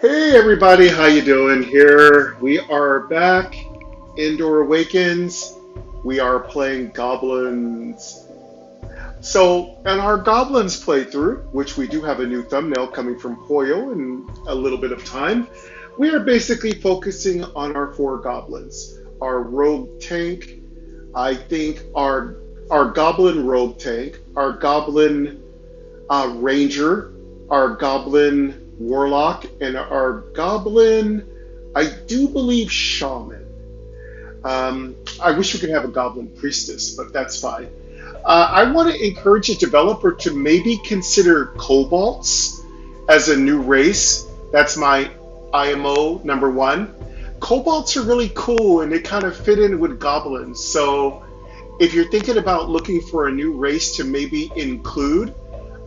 Hey everybody, how you doing? Here we are back. Endor Awakens. We are playing Goblins. So, in our Goblins playthrough, which we do have a new thumbnail coming from Hoyo in a little bit of time, we are basically focusing on our four goblins. Our rogue tank, I think our goblin rogue tank, our goblin ranger, our goblin warlock, and our goblin, I do believe, shaman. I wish we could have a goblin priestess, but that's fine. I want to encourage a developer to maybe consider kobolds as a new race. That's my IMO number one. Kobolds are really cool and they kind of fit in with goblins. So if you're thinking about looking for a new race to maybe include,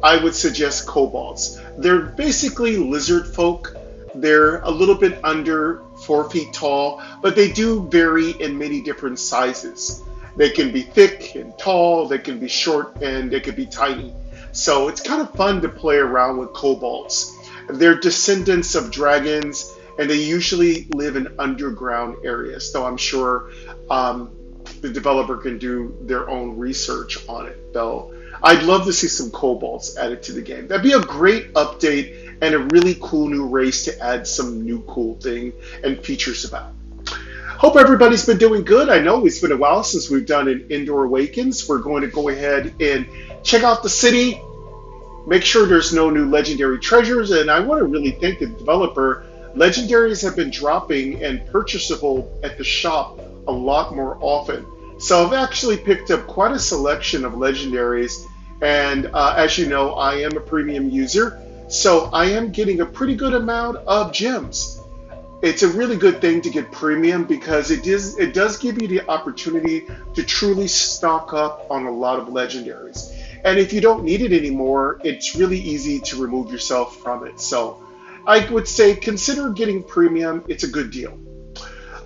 I would suggest kobolds. They're basically lizard folk. They're a little bit under 4 feet tall, but they do vary in many different sizes. They can be thick and tall, they can be short, and they can be tiny. So it's kind of fun to play around with kobolds. They're descendants of dragons, and they usually live in underground areas, though I'm sure the developer can do their own research on it, though. I'd love to see some kobolds added to the game. That'd be a great update and a really cool new race to add some new cool thing and features about. Hope everybody's been doing good. I know it's been a while since we've done an Endor Awakens. We're going to go ahead and check out the city, make sure there's no new legendary treasures, and I want to really thank the developer. Legendaries have been dropping and purchasable at the shop a lot more often. So I've actually picked up quite a selection of legendaries, and as you know, I am a premium user, so I am getting a pretty good amount of gems. It's a really good thing to get premium because it does give you the opportunity to truly stock up on a lot of legendaries. And if you don't need it anymore, it's really easy to remove yourself from it. So I would say consider getting premium. It's a good deal.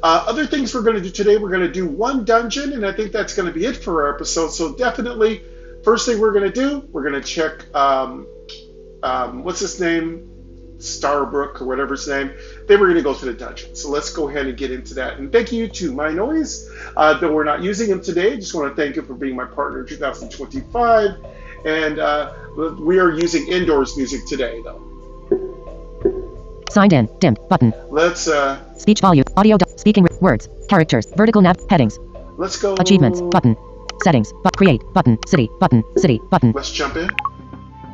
Other things we're going to do today, we're going to do one dungeon, and I think that's going to be it for our episode. So definitely, first thing we're going to do, we're going to check, what's his name? Starbrook or whatever his name. Then we're going to go to the dungeon. So let's go ahead and get into that. And thank you to MyNoise, though we're not using him today. Just want to thank him for being my partner in 2025. And we are using Indoors music today, though. Signed in. Dimmed. Button. Let's Speech volume. Audio. Speaking. Words. Characters. Vertical nav. Headings. let's go. Achievements. Button. Settings. Create. Button. City. Button. City. Button. Let's jump in.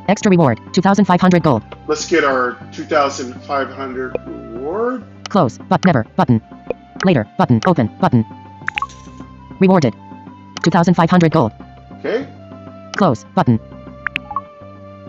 Extra reward. 2,500 gold. Let's get our 2,500 reward. Close. But never. Button. Later. Button. Open. Button. Rewarded. 2,500 gold. Okay. Close. Button.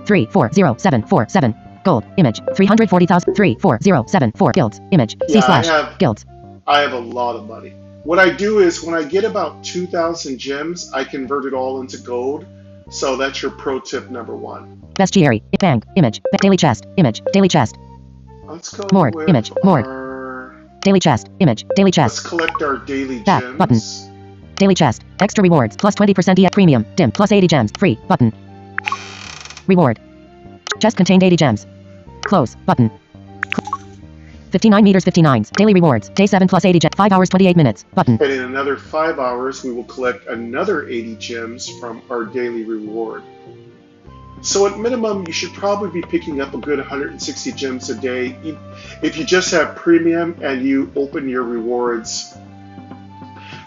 340747. Gold. Image. 340,000. 34074. Guilds. Image. C Yeah, slash. Guilds. I have a lot of money. What I do is when I get about 2,000 gems, I convert it all into gold. So that's your pro tip number one. Bestiary. Bang. Image. Daily chest. Image. Daily chest. Let's go Mord. with Image. Mord. our... Daily chest. Image. Daily Let's chest. collect our daily Back. gems. Button. Daily chest. Extra rewards. Plus 20% EF premium. Dim. Plus 80 gems. Free. Button. Reward. Chest contained 80 gems. Close. Button. 59 meters 59s. Daily rewards. Day 7 plus 80 gems. 5 hours 28 minutes. Button. And in another 5 hours, we will collect another 80 gems from our daily reward. So at minimum, you should probably be picking up a good 160 gems a day if you just have premium and you open your rewards.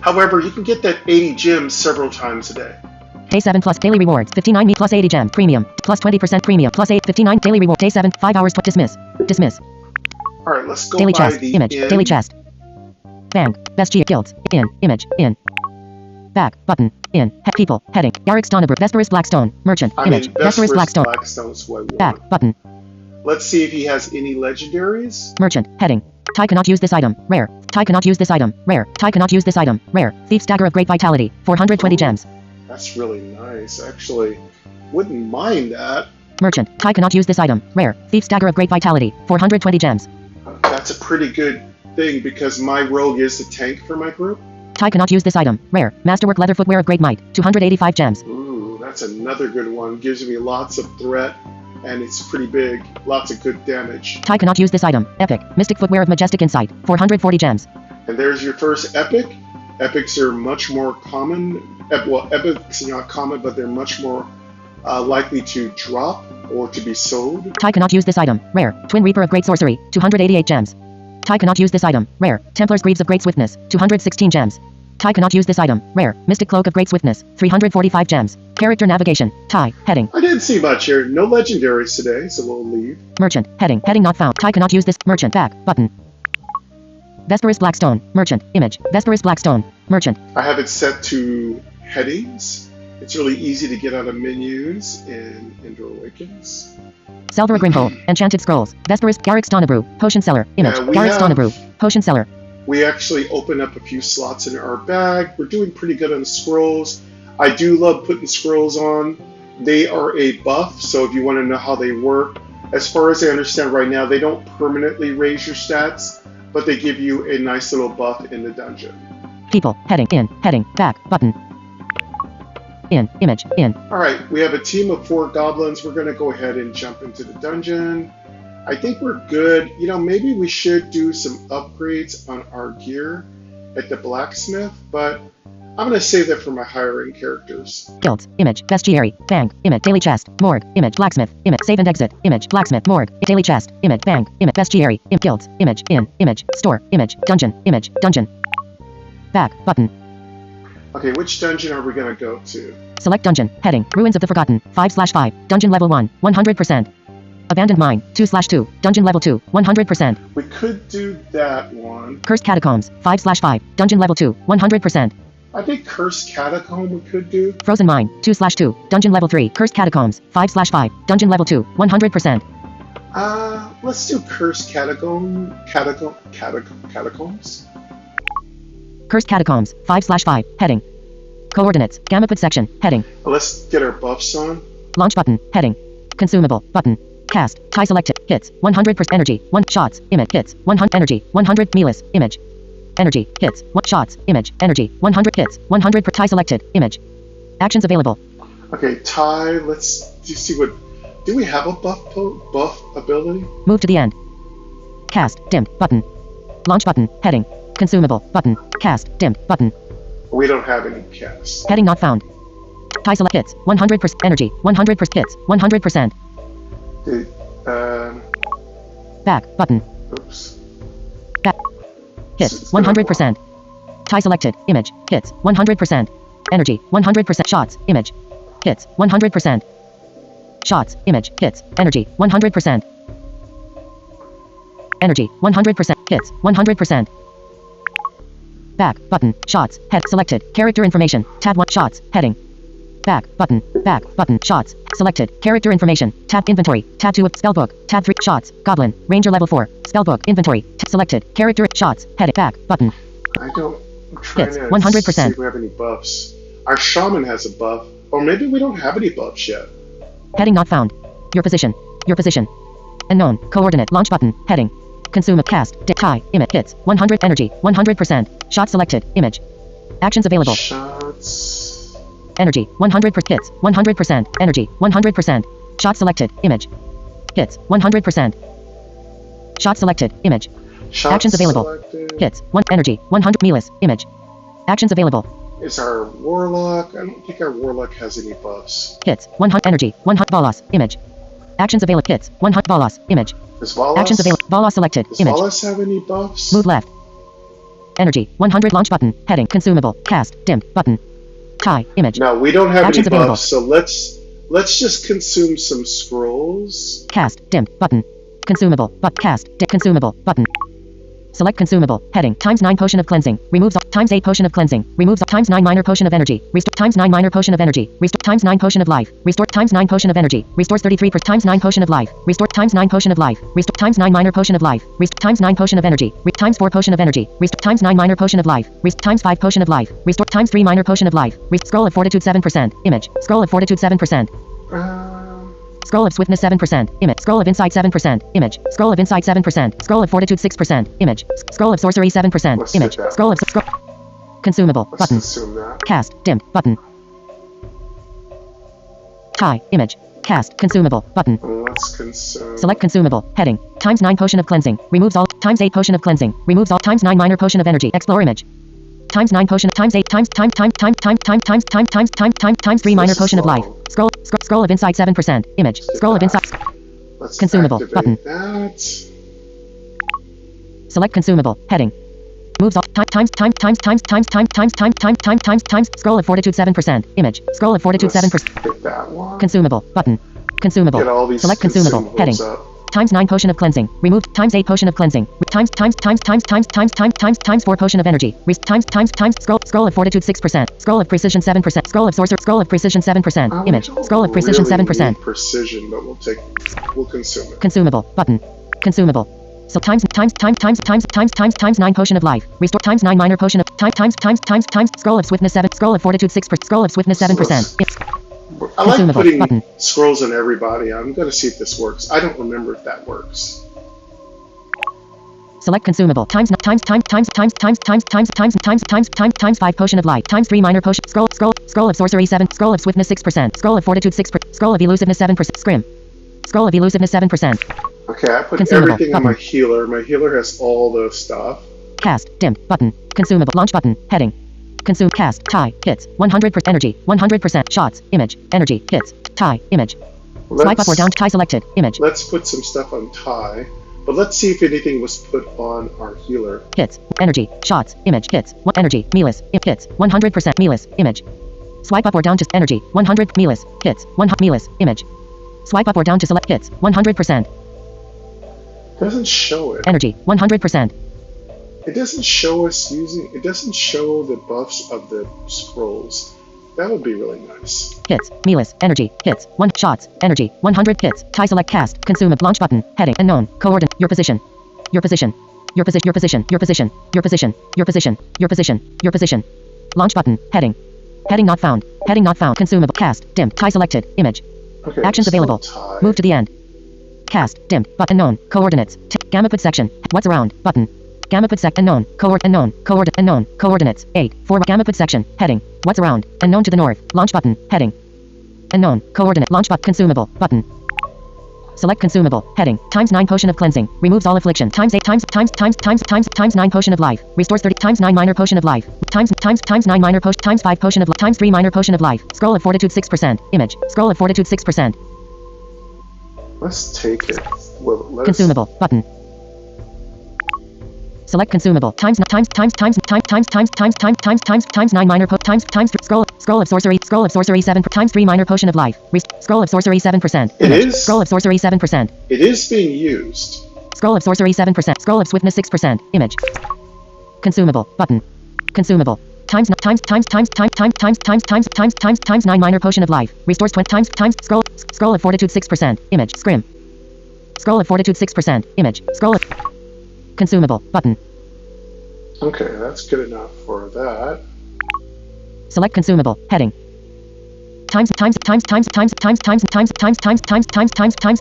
However, you can get that 80 gems several times a day. Day 7 plus daily rewards. 59 me plus 80 gems. Premium. Plus 20% premium. Plus 8. 59 daily reward. Day 7. 5 hours. Dismiss. Dismiss. All right, let's go Daily by chest. the Image. inn. Daily chest. Bang. Bestiary. Guilds. In. Image. In. Back. Button. In. People. Heading. Yarrick's Donnabrook. Vesperus Blackstone. Merchant. Image. Vesperus Blackstone. Blackstone's what I want. Back. Button. Let's see if he has any legendaries. Merchant. Heading. Ty cannot use this item. Rare. Ty cannot use this item. Rare. Ty cannot use this item. Rare. Thief's Dagger of Great Vitality. 420 gems. That's really nice. Actually, wouldn't mind that. Merchant. Ty cannot use this item. Rare. Thief's Dagger of Great Vitality. 420 gems. That's a pretty good thing because my rogue is the tank for my group. Ty cannot use this item. Rare. Masterwork Leather Footwear of Great Might. 285 gems. Ooh, that's another good one. Gives me lots of threat. and it's pretty big. Lots of good damage. Ty cannot use this item. Epic. Mystic Footwear of Majestic Insight. 440 gems. And there's your first epic. Epics are much more common. Well, epics are not common, but they're much more likely to drop or to be sold. Ty cannot use this item. Rare. Twin Reaper of Great Sorcery. 288 gems. Ty cannot use this item. Rare. Templar's Greaves of Great Swiftness. 216 gems. Ty cannot use this item. Rare. Mystic Cloak of Great Swiftness. 345 gems. Character navigation. Ty. Heading. I didn't see much here. No legendaries today, so we'll leave. Merchant. Heading. Heading not found. Ty cannot use this. Merchant. Back. Button. Vesperous Blackstone. Merchant. Image. Vesperous Blackstone. Merchant. I have it set to headings. It's really easy to get out of menus in Endor Awakens. Salvera Grimhole. Enchanted Scrolls. Vesperous. Garrick's Donnabrew. Potion Seller. Image. Garrick's Donnabrew. Potion Seller. We actually open up a few slots in our bag. We're doing pretty good on scrolls. I do love putting scrolls on. They are a buff, so if you want to know how they work, as far as I understand right now, they don't permanently raise your stats, but they give you a nice little buff in the dungeon. People. Heading. In. Heading. Back. Button. In. Image. In. Alright, we have a team of 4 goblins. We're going to go ahead and jump into the dungeon. I think we're good. You know, maybe we should do some upgrades on our gear at the blacksmith, but I'm going to save that for my hiring characters. Guilds. Image. Bestiary. Bang. Image. Daily chest. Morgue. Image. Blacksmith. Image. Save and exit. Image. Blacksmith. Morgue. Daily chest. Image. Bang. Image. Bestiary. Guilds. Image. In. Image. Store. Image. Dungeon. Image. Dungeon. Back. Button. Okay, which dungeon are we going to go to? Select dungeon. Heading. Ruins of the Forgotten. 5/5. Dungeon level 1. 100%. Abandoned Mine. 2/2. Dungeon level 2. 100%. We could do that one. Cursed Catacombs. 5/5. Dungeon level 2. 100%. I think Cursed Catacomb we could do. Frozen Mine. 2/2. Dungeon level 3. Cursed Catacombs. 5/5. Dungeon level 2. 100%. Let's do Cursed Catacombs. Cursed Catacombs. 5/5. Heading. Coordinates. Gamma section. Heading. Let's get our buffs on. Launch button. Heading. Consumable. Button. Cast. Tie selected. Hits. 100% energy. 1 shots. Image. Hits. 100 energy. 100 Melis. Image. Energy. Hits. 1 shots. Image. Energy. 100 hits. 100 per tie selected. Image. Actions available. Okay, tie. Let's see what. Do we have a buff ability? Move to the end. Cast. Dimmed. Button. Launch button. Heading. Consumable. Button. Cast. Dimmed. Button. We don't have any cast. Heading not found. Tie select hits. 100% energy. 100% hits. 100%. Back. Button. Oops. Back. Hits. 100%. Tie selected. Image. Hits. 100%. Energy. 100% shots. Image. Hits. 100%. Shots. Image. Hits. Energy. 100%. Energy. 100%. Hits. 100%. Back. Button. Shots. Head. Selected. Character information. Tab 1. Shots. Heading. Back. Button. Back. Button. Shots. Selected. Character information. Tab inventory. Tab 2 of spellbook. Tab 3. Shots. Goblin. Ranger level 4. Spellbook. Inventory. Selected. Character. Shots. Heading. Back. Button. I'm trying Hits. to 100%. see if we have any buffs. Our shaman has a buff. Or maybe we don't have any buffs yet. Heading not found. Your position. Your position. Unknown. Coordinate. Launch button. Heading. Consume a cast. Tie. Image. Hits. 100 energy. 100%. Shot selected. Image. Actions available. Shots. Energy. 100% hits. 100%. Energy. 100%. Shot selected. Image. Hits. 100%. Shot selected. Image. Shots Actions available. selected. Hits. 1 energy. 100 Melis. Image. Actions available. Is our warlock? I don't think our warlock has any buffs. Hits. 100 energy. 100 Bolas. Image. Actions available. Hits. 100 Bolas. Image. Does Valas? Actions available. Bolas selected. Does Image. Valas have any buffs? Move left. Energy. 100 launch button. Heading. Consumable. Cast. Dimmed. Button. Tie. Image. No, we don't have Actions any available. buffs, so let's just consume some scrolls. Cast. Dimmed. Button. Consumable. But cast. Consumable. Button. Select consumable. Heading. ×9 potion of cleansing. Removes ×8 potion of cleansing. Removes ×9 minor potion of energy. Restore ×9 minor potion of energy. Restore ×9 potion of life. Restore ×9 potion of energy. Restores 33% ×9 potion of life. Restore ×9 potion of life. Restore ×9 minor potion of life. Restore ×9 potion of energy. ×4 potion of energy. Restore ×9 minor potion of life. Restore ×5 potion of life. Restore ×3 minor potion of life. Scroll of fortitude 7%. Image. Scroll of fortitude 7%. Scroll of swiftness 7%. Image. Scroll of insight 7%. Image. Scroll of insight 7%. Scroll of fortitude 6%. Image. Scroll of sorcery 7%. Let's Image. take that. Scroll of consumable. Let's Button. consume that. Cast. Dimmed. Button. Tie. Image. Cast. Consumable. Button. Let's consume. Select consumable. Heading. Times 9 potion of cleansing. Removes all. Times 8 potion of cleansing. Removes all. Times 9 minor potion of energy. Explore image. Times 9 potion. Times 8. Times 3 minor potion of life. Scroll of insight 7%. Image. Scroll of insight. Let's Consumable. Button. That. Select consumable. Heading. Moves all. Times. Scroll of fortitude 7%. Image. Scroll of fortitude 7%. Get that one. Consumable. Button. Consumable. Get all these Select consumable. Heading. up. Times 9 potion of cleansing. Removed. Times 8 potion of cleansing. Times 4 potion of energy. Scroll of fortitude 6%. Scroll of precision 7%. Scroll of sorcerer. Scroll of precision 7%. Image. Scroll of precision 7%. Precision, but we'll consume it. Consumable. Button. Consumable. So times 9 potion of life. Restore times 9 minor potion of times scroll of swiftness 7. Scroll of fortitude 6%. Scroll of swiftness 7%. I like Consumable. putting Button. scrolls in everybody. I'm going to see if this works. I don't remember if that works. Select consumable. Times 5 potion of life. Times 3 minor potion. Scroll of sorcery 7. Scroll of swiftness 6%. Scroll of fortitude 6%. Scroll of elusiveness 7%. Scrim. Scroll of elusiveness 7%. Okay, I put Consumable. everything on my healer. My healer has all the stuff. Cast. Dimmed. Button. Consumable. Launch button. Heading. Consume. Cast. Tie. Hits. 100% energy. 100% shots. Image. Energy. Hits. Tie. Image. Swipe up or down. Tie selected. Image. Let's put some stuff on tie. But let's see if anything was put on our healer. Hits. Energy. Shots. Image. Hits. Energy. Melis. Hits. 100% Melis. Image. Swipe up or down to energy. 100 Melis. Hits. 100 Melis. Image. Swipe up or down to select hits. 100%. Doesn't show it. Energy. 100%. It doesn't show us using. It doesn't show the buffs of the scrolls. That would be really nice. Hits. Melis. Energy. Hits. 1 shots. Energy. 100 hits. Tie select cast. Consume launch button. Heading. Unknown. Coordinate. Your position. Your position. Your position. Your position. Your position. Your position. Your position. Your position. Your position. Launch button. Heading. Heading not found. Heading not found. Consumable. Cast. Dim. Tie selected. Image. Okay. Actions available. Tie. Move to the end. Cast. Dimmed. But unknown. Coordinates. Gamma put section. What's around. Button. Gamma put sec. Unknown. Unknown. Unknown. Coordinates. 8. 4. Gamma put section. Heading. What's around. Unknown to the north. Launch button. Heading. Unknown. Coordinate. Launch button. Consumable. Button. Select consumable. Heading. Times 9 potion of cleansing. Removes all affliction. Times 8 times 9 potion of life. Restores 30 times 9 minor potion of life. Times 9 minor potion. Times 5 potion of life. Times 3 minor potion of life. Scroll of fortitude 6%. Image. Scroll of fortitude 6%. Let's take it. Well, Consumable. Button. Select consumable. Times 9 minor times scroll of sorcery 7 times 3 minor potion of life. Scroll of sorcery 7%. It is. Scroll of sorcery 7%. It is being used. Scroll of sorcery 7%. Scroll of swiftness 6%. Image. Consumable. Button. Consumable. Times 9 minor potion of life. Restores 20 times scroll of fortitude 6%. Image. Scrim. Scroll of fortitude 6%. Image. Scroll of consumable. Button. Okay, that's good enough for that. Select consumable. Heading. Times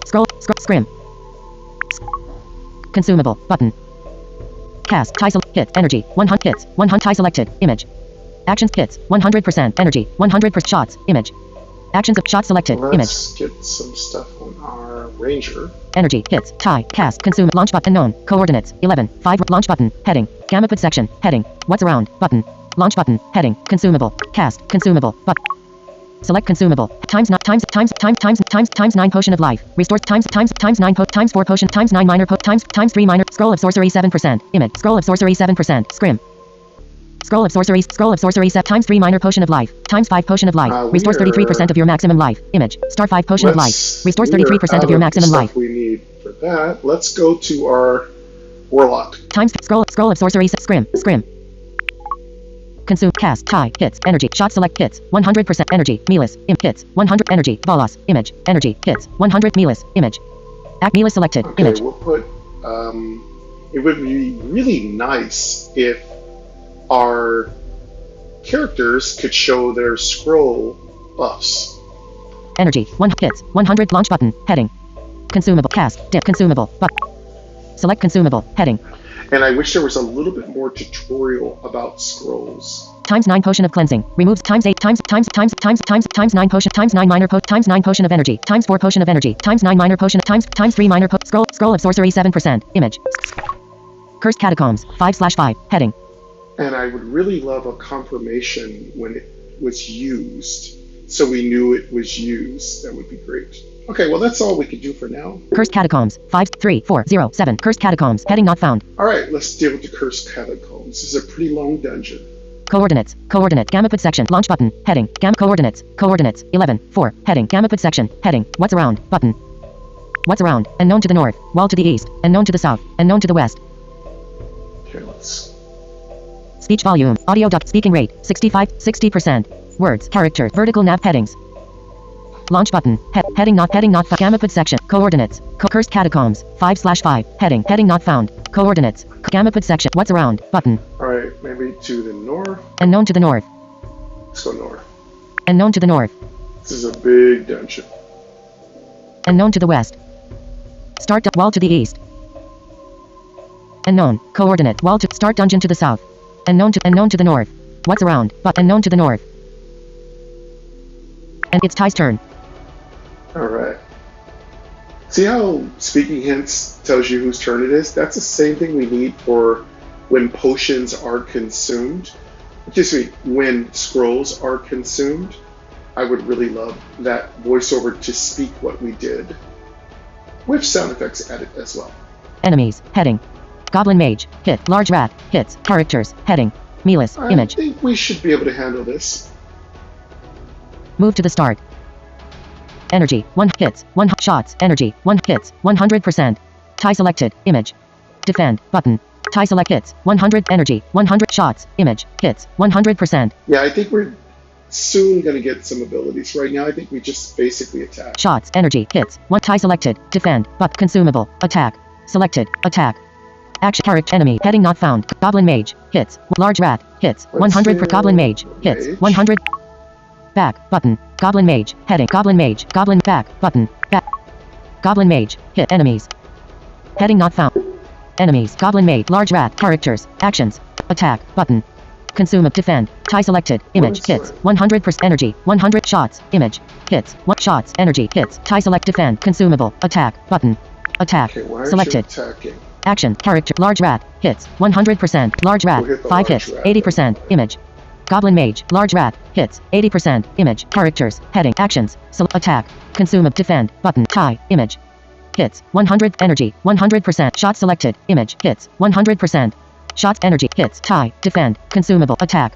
scroll scrim. Consumable. Button. Cast. Tie hit. Energy. 100 hits. 100 tie selected. Image. Actions hits. 100% energy. 100% shots. Image. Actions of shot selected. Image. Let's get some stuff on our ranger. Energy hits. Tie. Cast. Consume. Launch button. Unknown. Coordinates. 11. 5. Launch button. Heading. Gamma put section. Heading. What's around. Button. Launch button. Heading. Consumable. Cast. Consumable. But. Select consumable. Times 9 potion of life. Restores times 9 times 4 potion times 9 minor times 3 minor. Scroll of sorcery 7%. Image. Scroll of sorcery 7%. Scrim. Scroll of sorcery set times 3 minor potion of life. Times 5 potion of life. Restores 33% of your maximum life. Image. Star 5 potion of life. Restores 33% of your maximum life. We need for that. Let's go to our warlock. Times scroll of sorcery set scrim. Consume. Cast. Tie. Hits. Energy. Shot select hits. 100% energy. Melis. Hits. 100 energy. Bolas. Image. Energy. Hits. 100 Melis. Image. Act Melis selected. Okay, Image. we'll put it would be really nice if our characters could show their scroll buffs. Energy. 1 hits. 100 launch button. Heading. Consumable. Cast. Dip. Consumable. But. Select consumable. Heading. And I wish there was a little bit more tutorial about scrolls. Times 9 potion of cleansing. Removes times 8 times 9 potion times 9 minor times 9 potion of energy times 4 potion of energy times 9 minor potion times 3 minor scroll of sorcery 7%. Image. Cursed Catacombs 5/5 heading. And I would really love a confirmation when it was used, so we knew it was used. That would be great. Okay, well that's all we could do for now. Cursed Catacombs 53407. Cursed Catacombs heading not found. All right, let's deal with the Cursed Catacombs. This is a pretty long dungeon. Coordinates. Gamma put section. Launch button. Heading. Gamma coordinates. 11 4. Heading. Gamma put section. Heading. What's around? Button. What's around? Unknown to the north. Wall to the east. Unknown to the south. Unknown to the west. Okay, let's. Speech volume. Audio dot. Speaking rate. 60%. Words. Characters. Vertical nav headings. Launch button. Heading not. Gamma put section. Coordinates. Cursed Catacombs. 5/5. Heading not found. Coordinates. Gamma put section. What's around? Button. Alright, maybe to the north. Unknown to the north. Let's go north. Unknown to the north. This is a big dungeon. Unknown to the west. Start wall to the east. Unknown. Coordinate. Wall to start dungeon to the south. Unknown to the north. What's around? But unknown to the north. And it's Ty's turn. Alright. See how speaking hints tells you whose turn it is? That's the same thing we need for when potions are consumed. Excuse me, when scrolls are consumed. I would really love that voiceover to speak what we did, with sound effects added as well. Enemies. Heading. Goblin Mage. Hit. Large Rat. Hits. Characters. Heading. Melis. Image. I think we should be able to handle this. Move to the start. Energy. 1 hits. 1 shots. Energy. 1 hits. 100%. Tie selected. Image. Defend. Button. Tie select hits. 100 energy. 100 shots. Image. Hits. 100%. Yeah, I think we're soon going to get some abilities. Right now, I think we just basically attack. Shots. Energy. Hits. 1 tie selected. Defend. But consumable. Attack. Selected. Attack. Action. Character. Enemy. Heading not found. Goblin Mage. Hits. Large Rat. Hits. 100 per Goblin Mage. Hits. 100. Back. Button. Goblin Mage. Heading. Goblin Mage. Goblin. Back. Button. Back. Goblin Mage. Hit. Enemies. Heading not found. Enemies. Goblin Mage. Large Rat. Characters. Actions. Attack. Button. Consume. Defend. Tie selected. Image. Hits. 100% energy. 100 shots. Image. Hits. 1 shots. Energy. Hits. Tie select. Defend. Consumable. Attack. Button. Attack. Okay, why Selected. aren't you attacking? Action. Character. Large Rat. Hits. 100%. Large Rat. We'll hit the 5 large hits. rat. 80%. Image. Goblin Mage. Large Rat. Hits. 80%. Image. Characters. Heading. Actions. Attack. Consume. Defend. Button. Tie. Image. Hits. 100. Energy. 100%. Shots selected. Image. Hits. 100%. Shots. Energy. Hits. Tie. Defend. Consumable. Attack.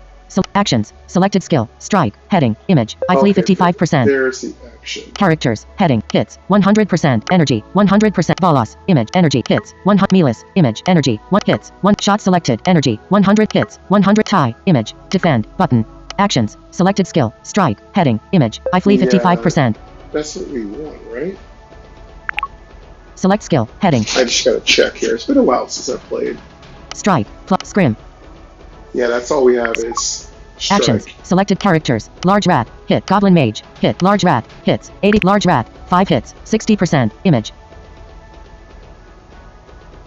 Actions. Selected skill. Strike. Heading. Image. I flee 55%. There's the action. Characters. Heading. Hits. 100%. Energy. 100%. Bolos. Image. Energy. Hits. 100. Melis. Image. Energy. 1 hits. 1 shot selected. Energy. 100 hits. 100 tie. Image. Defend. Button. Actions. Selected skill. Strike. Heading. Image. I flee 55%. That's what we want, right? Select skill. Heading. I just gotta check here. It's been a while since I've played. Strike. Scrim. Yeah, that's all we have is strike. Actions. Selected characters. Large Rat. Hit. Goblin Mage. Hit. Large Rat. Hits. 80. Large Rat. 5 hits. 60%. Image.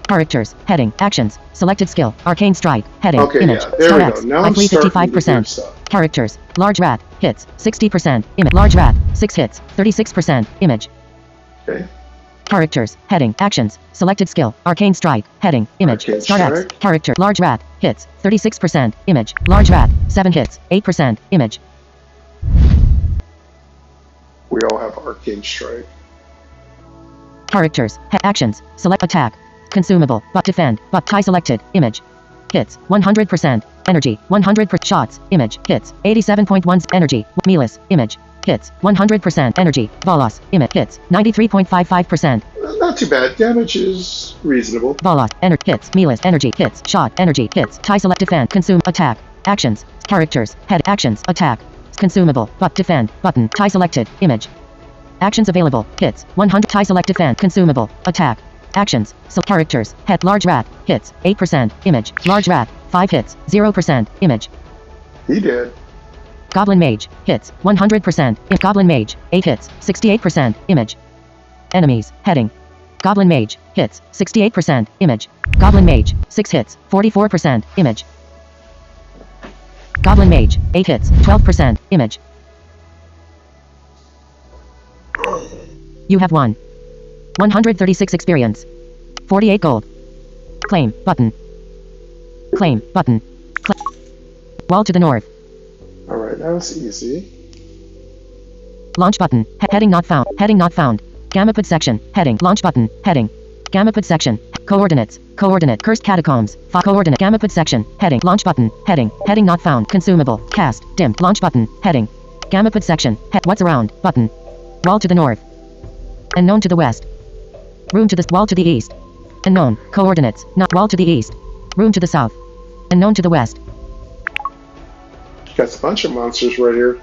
Characters. Heading. Actions. Selected skill. Arcane Strike. Heading. Okay, Image. yeah, there Star we X. go. Now I I'm flee starting to hear 55%. stuff. Characters. Large Rat. Hits. 60%. Image. Large Rat. 6 hits. 36%. Image. Okay. Characters. Heading. Actions. Selected skill. Arcane Strike. Heading. Image. Arcane Star X. Strike. Character. Large Rat. Hits. 36%. Image. Large Rat. 7 hits. 8%. Image. We all have Arcane Strike. Characters. Actions. Select attack. Consumable. But defend. But tie selected. Image. Hits. 100%. Energy. 100% shots. Image. Hits. 87.1 energy. Melis. Image. Hits. 100% energy. Bolos. Image. Hits. 93.55%. Not too bad. Damage is reasonable. Bolos. Hits. Melis. Energy. Hits. Shot. Energy. Hits. Tie select defend. Consume. Attack. Actions. Characters. Head. Actions. Attack. Consumable. But defend. Button. Tie selected. Image. Actions available. Hits. 100. Tie select defend. Consumable. Attack. Actions. So characters. Head. Large Rat. Hits. 8%. Image. Large Rat. 5 hits. 0%. Image. He did. Goblin Mage. Hits. 100%. Goblin Mage. 8 hits. 68%. Image. Enemies. Heading. Goblin Mage. Hits. 68%. Image. Goblin Mage. 6 hits. 44%. Image. Goblin Mage. 8 hits. 12%. Image. You have won. 136 experience. 48 gold. Claim. Button. Claim. Button. Wall to the north. Alright, that was easy. Launch button. Heading not found. Heading not found. Gamapad section. Heading. Launch button. Heading. Gamapad section. Coordinates. Coordinate. Cursed catacombs. Coordinate. Gamapad section. Heading. Launch button. Heading. Heading not found. Consumable. Cast. Dimmed. Launch button. Heading. Gamapad section. What's around. Button. Wall to the north. Unknown to the west. Room to the wall to the east. Unknown. Coordinates. Not wall to the east. Room to the south. Unknown to the west. Got a bunch of monsters right here.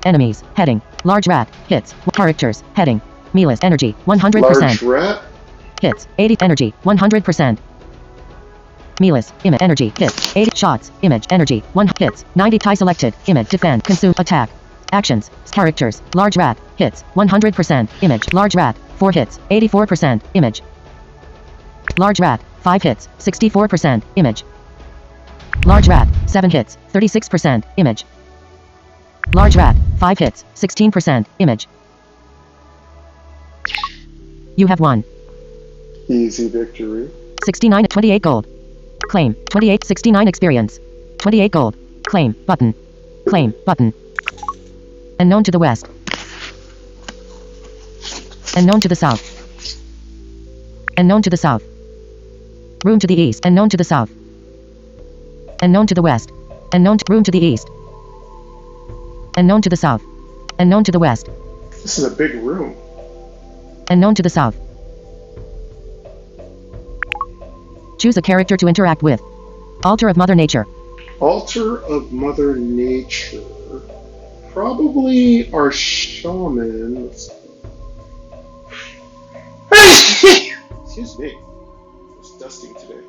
Enemies. Heading. Large rat. Hits. Characters. Heading. Melis. Energy. 100%. Large rat. Hits. 80. Energy. 100%. Melis. Image. Energy. Hits. 80. Shots. Image. Energy. 1 hits. 90. Tie selected. Image. Defend. Consume. Attack. Actions. Characters. Large rat. Hits. 100%. Image. Large rat. 4 hits. 84%. Image. Large rat. 5 hits. 64%. Image. Large rat. 7 hits. 36%. Image. Large rat. 5 hits. 16%. Image. You have won. Easy victory. 69. 28 gold. Claim. 28. 69 experience. 28 gold. Claim. Button. Claim. Button. Unknown to the west. Unknown to the south. Unknown to the south. Room to the east. Unknown to the south. Unknown to the west. Unknown to room to the east. Unknown to the south. Unknown to the west. This is a big room. Unknown to the south. Choose a character to interact with. Altar of Mother Nature. Altar of Mother Nature. Probably our shaman. Excuse me. It's dusting today.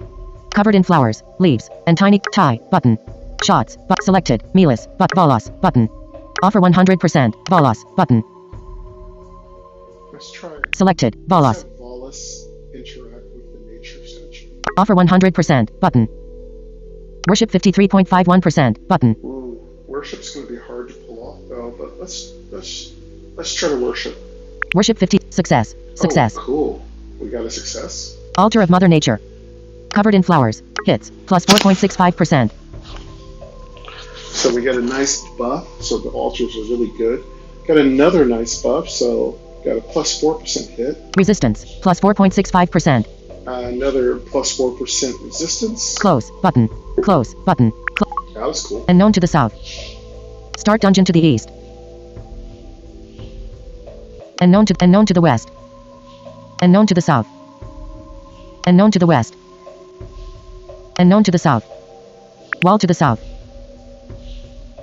Covered in flowers, leaves, and tiny tie button. Shots, but selected. Melis, but Valas button. Offer 100%. Valas button. Let's try. Selected. Valas. Have Valas interact with the nature section. Offer 100%. Button. Worship 53.51%. Button. Ooh, worship's gonna be hard to pull off though, but let's try to worship. Worship 50. Success. Success. Oh, cool. We got a success. Altar of Mother Nature. Covered in flowers. Hits. Plus 4.65%. So we got a nice buff, so the altars are really good. Got another nice buff, so got a plus 4% hit. Resistance. Plus 4.65%. Another plus 4% resistance. Close. Button. Close. Button. That was cool. Unknown to the south. Start dungeon to the east. Unknown to the west. Unknown to the south. Unknown to the west. Unknown to the south. Wall to the south.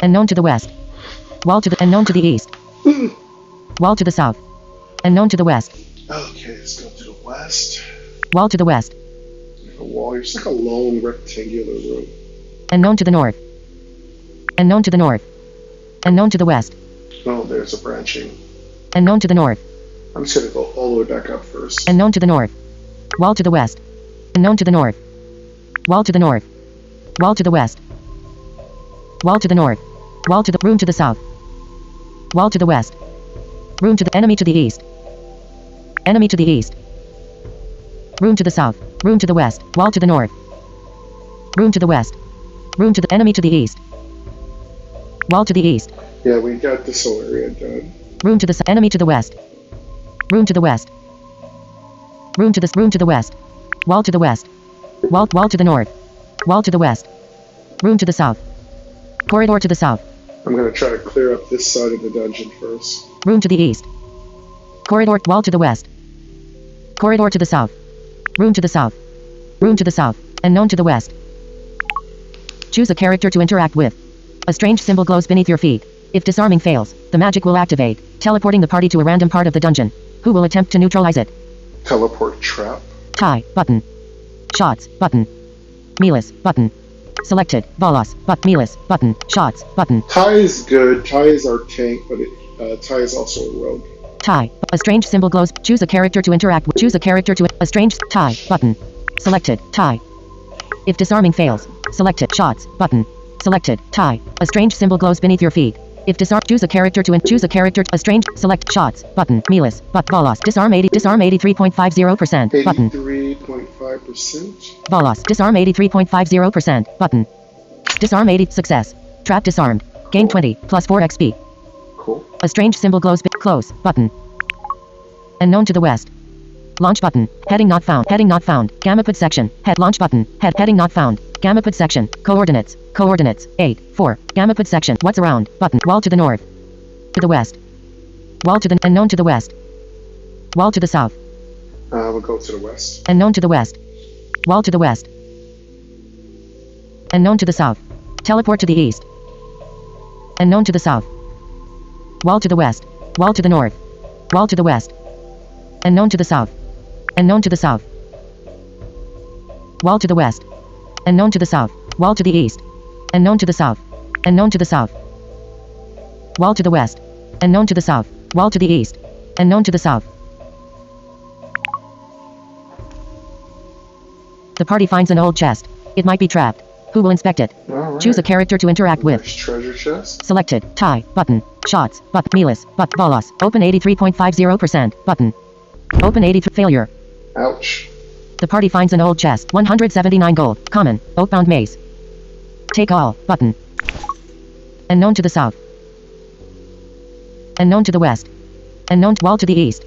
Unknown to the west. Wall to the unknown to the east. Wall to the south. Unknown to the west. Okay, let's go to the west. Wall to the west. A wall. It's like a long rectangular room. Unknown to the north. Unknown to the north. Unknown to the west. Oh, there's a branching. Unknown to the north. I'm just gonna go all the way back up first. Unknown to the north. Wall to the west. Unknown to the north. Wall to the north. Wall to the west. Wall to the north. Wall to the room to the south. Wall to the west. Room to the enemy to the east. Enemy to the east. Room to the south. Room to the west. Wall to the north. Room to the west. Room to the enemy to the east. Wall to the east. Yeah, we got this whole area done. Room to the enemy to the west. Room to the west. Room to the west. Wall to the west. Wall to the north. Wall to the west. Room to the south. Corridor to the south. I'm gonna try to clear up this side of the dungeon first. Room to the east. Corridor wall to the west. Corridor to the south. Room to the south. Room to the south. Unknown to the west. Choose a character to interact with. A strange symbol glows beneath your feet. If disarming fails, the magic will activate, teleporting the party to a random part of the dungeon. Who will attempt to neutralize it? Teleport trap. Tie button. Shots button. Melis button. Selected. Valas but Melis button. Shots button. Ty is good. Ty is our tank, but Ty is also a rogue. Tie. A strange symbol glows. Choose a character to interact with. Choose a character to. A strange. Tie. Button. Selected. Tie. If disarming fails. Selected. Shots. Button. Selected. Tie. A strange symbol glows beneath your feet. If disarm. Choose a character to. Choose a character. A strange. Select. Shots. Button. Melis. But. Bolos. Disarm 80. Disarm 83.50%. Button. 83.5%. Bolos. Disarm 83.50%. Button. Disarm 80. Success. Trap disarmed. Gain 20. Plus 4 XP. Cool. A strange symbol glows. Close. Button. Unknown to the west. Launch button. Heading not found. Heading not found. Gamapad section. Head launch button. Heading not found. Gamapad section. Coordinates. Coordinates. 8, 4. Gamapad section. What's around? Button. Wall to the north. To the west. Wall to the unknown to the west. Wall to the south. We'll go to the west. Unknown to the west. Wall to the west. Unknown to the south. Teleport to the east. Unknown to the south. Wall to the west. Wall to the north. Wall to the west. Unknown to the south. Unknown to the south. Wall to the west. Unknown to the south. Wall to the east. Unknown to the south. Unknown to the south. Wall to the west. Unknown to the south. Wall to the east. Unknown to the south. The party finds an old chest. It might be trapped. Who will inspect it? All right. Choose a character to interact with. There's treasure chest. Selected. Tie. Button. Shots. But. Melis. But. Bolos. Open 83.50%. Button. Open 83. Failure. Ouch. The party finds an old chest. 179 gold. Common. Oakbound maze. Take all. Button. Unknown to the south. Unknown to the west. Unknown. Wall to the east.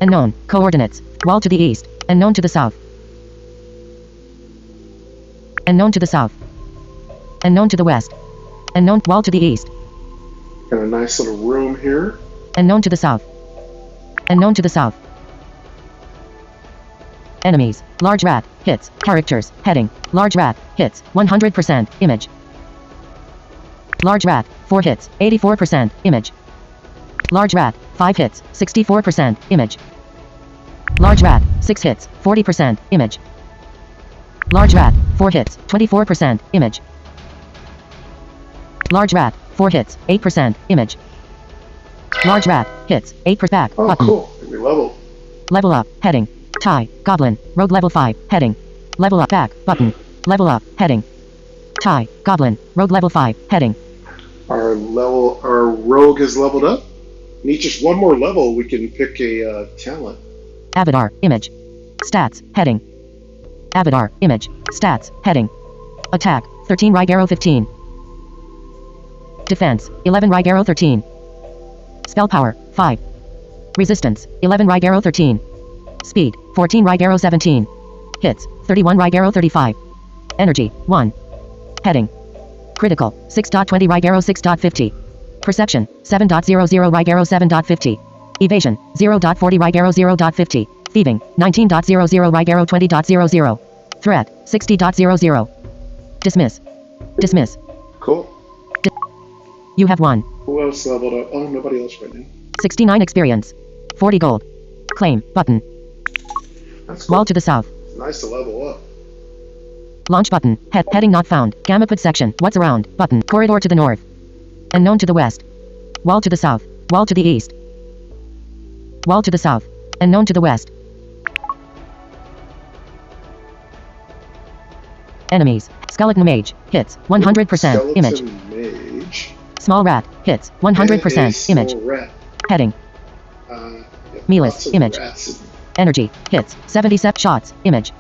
Unknown. Coordinates. Wall to the east. Unknown to the south. Unknown to the south. Unknown to the west. Unknown. Wall to the east. Got a nice little room here. Unknown to the south. Unknown to the south. Enemies. Large rat. Hits. Characters. Heading. Large rat. Hits. 100%. Image. Large rat. 4 hits. 84%. Image. Large rat. 5 hits. 64%. Image. Large rat. 6 hits. 40%. Image. Large rat. 4 hits. 24%. Image. Large rat. 4 hits. 8%. Image. Large rat. Hits. 8% back. Oh, Button. cool. We level. Level up. Heading. Tie. Goblin. Rogue level 5. Heading. Level up. Back. Button. Level up. Heading. Tie. Goblin. Rogue level 5. Heading. Our rogue is leveled up. Need just one more level. We can pick a talent. Avatar. Image. Stats. Heading. Avatar. Image. Stats. Heading. Attack. 13 right arrow 15. Defense. 11 right arrow 13. Spell power. 5. Resistance. 11 right arrow 13. Speed. 14 right arrow 17. Hits. 31 right arrow 35. Energy. 1. Heading. Critical. 6.20 right arrow 6.50. Perception. 7.00 right arrow 7.50. Evasion. 0.40 right arrow 0.50. Thieving. 19.00 right arrow 20.00. Threat. 60.00. Dismiss. Dismiss. Cool. You have won. Who else leveled up? Oh, nobody else right now. 69 experience. 40 gold. Claim. Button. That's cool. Wall to the south. Nice to level up. Launch button. Heading not found. Gamapad section. What's around? Button. Corridor to the north. Unknown to the west. Wall to the south. Wall to the east. Wall to the south. Unknown to the west. Enemies. Skeleton mage. Hits. 100%. Image. Mage. Small rat. Hits. 100%. Image. Small rat. Heading. Melis. Image. Energy. Hits. 77 shots. Image.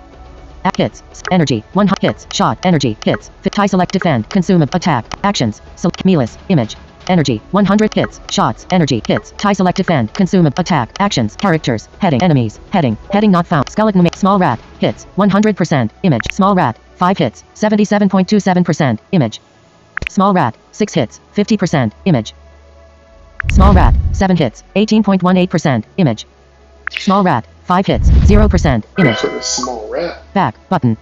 Hits. Energy. 1 hits. Shot. Energy. Hits. Tie select defend. Consume attack. Actions. Select Melis. Image. Energy. 100 hits. Shots. Energy. Hits. Tie select defend. Consume attack. Actions. Characters. Heading. Enemies. Heading. Heading not found. Skeleton. Small rat. Hits. 100%. Image. Small rat. 5 hits. 77.27%. Image. Small rat. 6 hits. 50%. Image. Small rat. 7 hits. 18.18%. Image. Small rat. 5 hits. 0%. Image. For the small rat. Back. Button.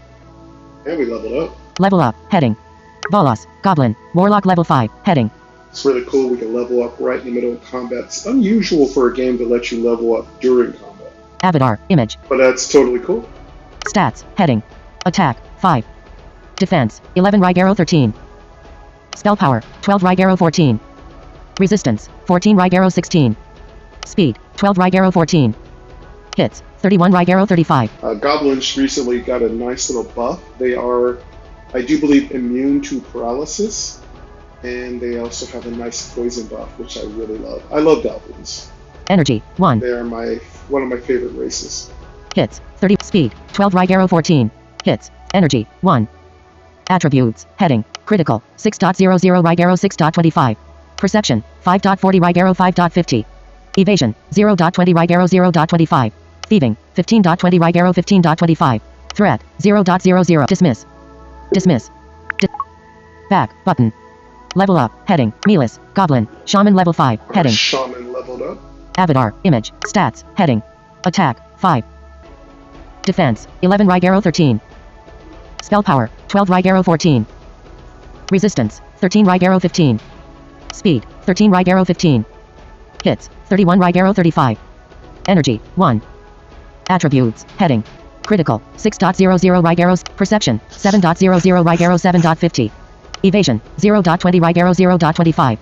And we leveled up. Level up. Heading. Bolos. Goblin. Warlock level 5. Heading. It's really cool. We can level up right in the middle of combat. It's unusual for a game to let you level up during combat. Avatar. Image. But that's totally cool. Stats. Heading. Attack. 5. Defense. 11 right arrow 13. Spell power. 12 right arrow 14. Resistance. 14 right arrow 16. Speed, 12 right arrow 14. Hits, 31 right arrow 35. Goblins recently got a nice little buff. They are, I do believe, immune to paralysis. And they also have a nice poison buff, which I really love. I love goblins. Energy, 1. They are one of my favorite races. Hits, 30. Speed, 12 right arrow 14. Hits, energy, 1. Attributes, heading, critical, 6.00 right arrow 6.25. Perception, 5.40 right arrow 5.50. Evasion, 0.20 right arrow 0.25. Thieving, 15.20 right arrow 15.25. Threat, 0.00. Dismiss. Dismiss. Back, button. Level up, heading, Melis, Goblin, Shaman level 5, heading. Shaman leveled up. Avatar, image, stats, heading. Attack, 5. Defense, 11 right arrow 13. Spell power, 12 right arrow 14. Resistance, 13 right arrow 15. Speed, 13 right arrow 15. Hits, 31 right arrow 35. Energy, 1. Attributes, heading. Critical, 6.00 right arrows. Perception, 7.00 right arrow 7.50. Evasion, 0.20 right arrow 0.25.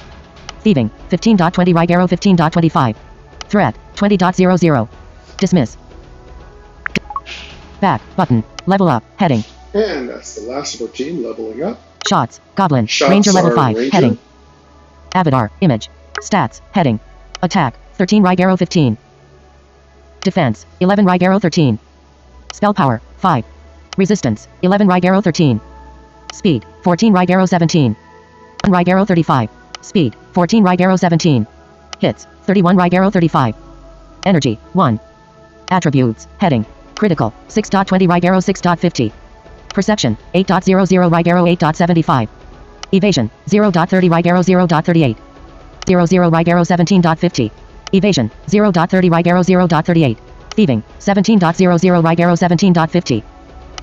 Thieving, 15.20 right arrow 15.25. Threat, 20.00. Dismiss. Back, button. Level up, heading. And that's the last of our team leveling up. Shots, Goblin, Shots Ranger level are 5, Ranger. heading. Avatar, image. Stats, heading. Attack, 13 right arrow 15. Defense, 11 right arrow 13. Spell power, 5. Resistance, 11 right arrow 13. Speed, 14 right arrow 17. 1 right arrow 35. Speed, 14 right arrow 17. Hits, 31 right arrow 35. Energy, 1. Attributes, heading. Critical, 6.20 right arrow 6.50. Perception, 8.00 right arrow 8.75. Evasion, 0.30 right arrow 0.38. 00 right arrow 17.50. Evasion, 0.30 right arrow 0.38. Thieving, 17.00 right arrow 17.50.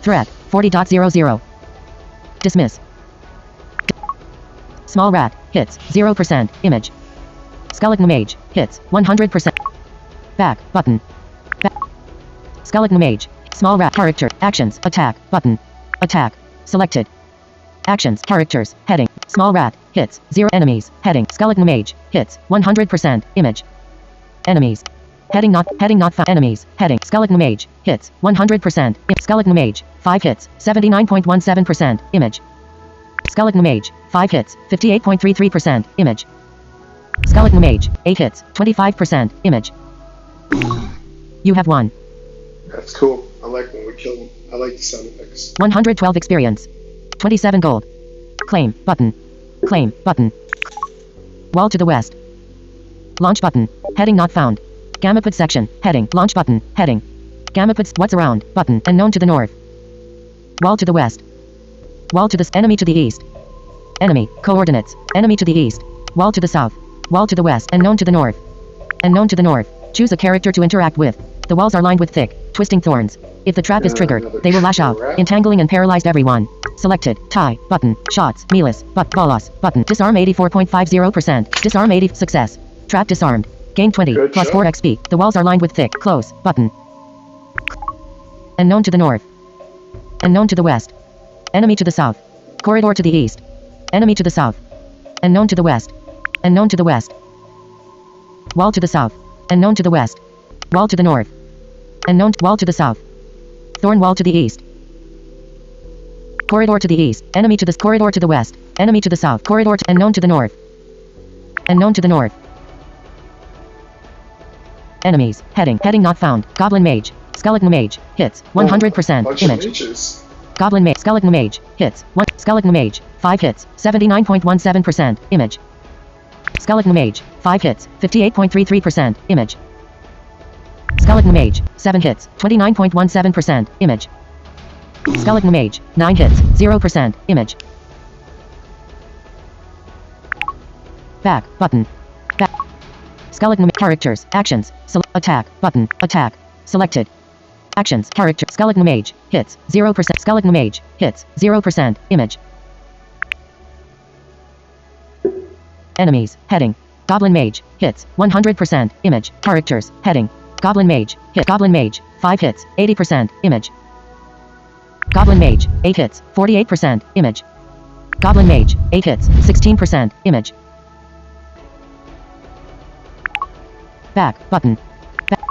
Threat, 40.00. Dismiss. Small rat, hits, 0%, image. Skeleton mage, hits, 100%. Back, button. Back. Skeleton mage, small rat, character, actions, attack, button. Attack, selected. Actions, characters, heading, small rat, hits, 0 enemies, heading, skeleton mage, hits, 100%, image. Enemies. Heading not found. Enemies, heading, skeleton mage, hits, 100%, skeleton mage, 5 hits, 79.17%, image. Skeleton mage, 5 hits, 58.33%, image. Skeleton mage, 8 hits, 25%, image. You have won. That's cool. I like when we kill them. I like the sound effects. 112 experience. 27 gold. Claim, button. Claim, button. Wall to the west. Launch button. Heading not found. Gamma put section. Heading. Launch button. Heading. Gamma puts what's around. Button. Unknown to the north. Wall to the west. Wall to the enemy to the east. Enemy. Coordinates. Enemy to the east. Wall to the south. Wall to the west. Unknown to the north. Unknown to the north. Choose a character to interact with. The walls are lined with thick, twisting thorns. If the trap is triggered, they will lash out, entangling and paralyzed everyone. Selected. Tie. Button. Shots. Melis. Bolas. Button. Disarm 84.50%. Disarm 80. Success. Trap disarmed. Gain 20. Good Plus job. 4 XP. The walls are lined with thick. Close. Button. Unknown to the north. Unknown to the west. Enemy to the south. Corridor to the east. Enemy to the south. Unknown to the west. Unknown to the west. Wall to the south. Unknown to the west. Wall to the north. Unknown wall to the south. Thorn wall to the east. Corridor to the east. Enemy to the corridor to the west. Enemy to the south. Corridor to unknown to the north. Unknown to the north. Enemies. Heading. Heading not found. Goblin mage. Skeleton mage. Hits. 100%. Bunch of Image. mages. Goblin mage. Skeleton mage. Hits. 1. Skeleton mage. 5 hits. 79.17%. Image. Skeleton mage. 5 hits. 58.33%. Image. Skeleton mage. 7 hits. 29.17%. Image. Skeleton mage. 9 hits. 0%. Image. Back. Button. Back. Skeleton characters. Actions. Attack. Button. Attack. Selected. Actions. Character. Skeleton mage. Hits. 0%. Skeleton mage. Hits. 0%. Image. Enemies. Heading. Goblin mage. Hits. 100%. Image. Characters. Heading. Goblin mage. Hit. Goblin mage. 5 hits. 80%. Image. Goblin mage. 8 hits. 48%. Image. Goblin mage. 8 hits. 16%. Image. Back. Button. Back.